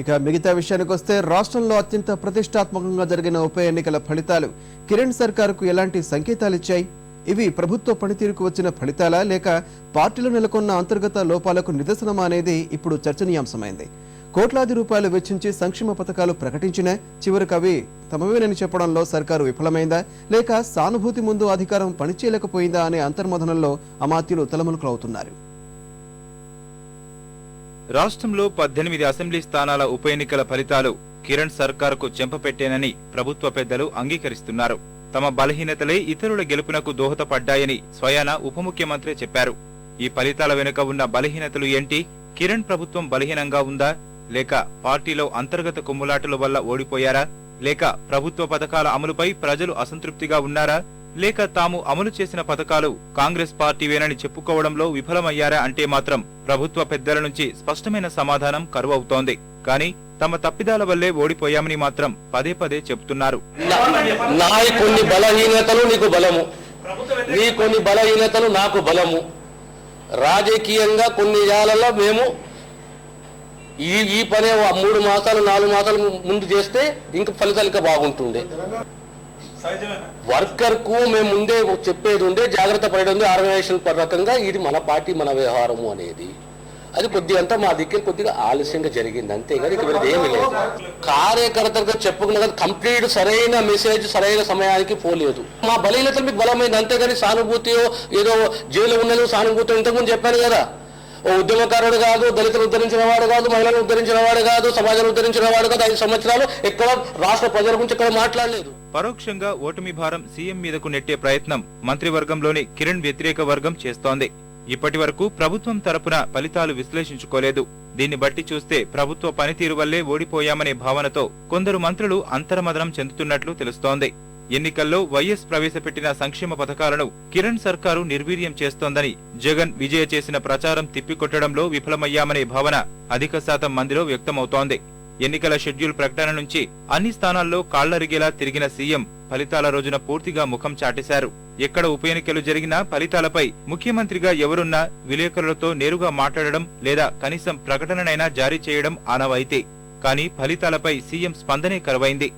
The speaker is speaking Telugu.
ఇక మిగతా విషయానికి వస్తే రాష్ట్రంలో అత్యంత ప్రతిష్టాత్మకంగా జరిగిన ఉప ఎన్నికల ఫలితాలు కిరణ్ సర్కారుకు ఎలాంటి సంకేతాలిచ్చాయి? ఇవి ప్రభుత్వ పనితీరుకు వచ్చిన ఫలితాలా లేక పార్టీలో నెలకొన్న అంతర్గత లోపాలకు నిదర్శనమా అనేది ఇప్పుడు చర్చనీయాంశమైంది. కోట్లాది రూపాయలు వెచ్చించి సంక్షేమ పథకాలు ప్రకటించినా చివరికి అవి తమవేనని చెప్పడంలో సర్కారు విఫలమైందా లేక సానుభూతి ముందు అధికారం పనిచేయలేకపోయిందా అనే అంతర్మథనంలో అమాత్యులు తలమునకలవుతున్నారు. రాష్ట్రంలో 18 అసెంబ్లీ స్థానాల ఉప ఎన్నికల ఫలితాలు కిరణ్ సర్కారుకు చెంపపెట్టేనని ప్రభుత్వ పెద్దలు అంగీకరిస్తున్నారు. తమ బలహీనతలే ఇతరుల గెలుపునకు దోహదపడ్డాయని స్వయాన ఉప ముఖ్యమంత్రి చెప్పారు. ఈ ఫలితాల వెనుక ఉన్న బలహీనతలు ఏంటి? కిరణ్ ప్రభుత్వం బలహీనంగా ఉందా లేక పార్టీలో అంతర్గత కుమ్ములాటల వల్ల ఓడిపోయారా లేక ప్రభుత్వ పథకాల అమలుపై ప్రజలు అసంతృప్తిగా ఉన్నారా లేక తాము అమలు చేసిన పథకాలు కాంగ్రెస్ పార్టీవేనని చెప్పుకోవడంలో విఫలమయ్యారా అంటే మాత్రం ప్రభుత్వ పెద్దల నుంచి స్పష్టమైన సమాధానం కరువవుతోంది. కానీ తమ తప్పిదాల వల్లే ఓడిపోయామని మాత్రం పదే పదే చెబుతున్నారు. నాయి కొన్ని బలహీనతలు నీకు బలము, నీ కొన్ని బలహీనతలు నాకు బలము. రాజకీయంగా కొన్ని ఏళ్లలో మేము ఈ పనే 3 మాసాలు 4 మాసాలు ముందు చేస్తే ఇంకా ఫలితాలు ఇంకా బాగుంటుండే. వర్కర్ కు మేము ముందే చెప్పేది ఉండే, జాగ్రత్త పడేది ఉంది. ఆర్గనైజేషన్ పరంగా ఇది మన పార్టీ మన వ్యవహారము అనేది అది కొద్దిగంతా మా దగ్గర కొద్దిగా ఆలస్యంగా జరిగింది, అంతేగాని ఇక్కడ ఏమీ లేదు. కార్యకర్తలుగా చెప్పుకున్న కదా కంప్లీట్ సరైన మెసేజ్ సరైన సమయానికి పోలేదు. మా బలహీనతలు మీకు బలమైంది, అంతేగాని సానుభూతి ఏదో జైలు ఉన్నది సానుభూతి ఇంతకుముందు చెప్పాను కదా. ఓ ఉద్యమకారుడు కాదు, దళితులు ఉద్ధరించిన వాడు కాదు, మహిళలు ఉద్ధరించిన వాడు కాదు, సమాజాన్ని ఉద్ధరించిన వాడు కాదు. 5 సంవత్సరాలు ఎక్కడ రాష్ట్ర ప్రజల గురించి ఎక్కడ మాట్లాడలేదు. పరోక్షంగా ఓటమి భారం సీఎం మీదకు నెట్టే ప్రయత్నం మంత్రివర్గంలోని కిరణ్ వ్యతిరేక వర్గం చేస్తోంది. ఇప్పటి వరకు ప్రభుత్వం తరపున ఫలితాలు విశ్లేషించుకోలేదు. దీన్ని బట్టి చూస్తే ప్రభుత్వ పనితీరు వల్లే ఓడిపోయామనే భావనతో కొందరు మంత్రులు అంతర్మదనం చెందుతున్నట్లు తెలుస్తోంది. ఎన్నికల్లో వైఎస్ ప్రవేశపెట్టిన సంక్షేమ పథకాలను కిరణ్ సర్కారు నిర్వీర్యం చేస్తోందని జగన్ విజయ చేసిన ప్రచారం తిప్పికొట్టడంలో విఫలమయ్యామనే భావన అధిక శాతం మందిలో వ్యక్తమవుతోంది. ఎన్నికల షెడ్యూల్ ప్రకటన నుంచి అన్ని స్థానాల్లో కాళ్లరిగేలా తిరిగిన సీఎం ఫలితాల రోజున పూర్తిగా ముఖం చాటేశారు. ఎక్కడ ఉప ఎన్నికలు జరిగినా ఫలితాలపై ముఖ్యమంత్రిగా ఎవరున్నా విలేకరులతో నేరుగా మాట్లాడడం లేదా కనీసం ప్రకటననైనా జారీ చేయడం ఆనవాయితీ. కానీ ఫలితాలపై సీఎం స్పందనే కరువైంది.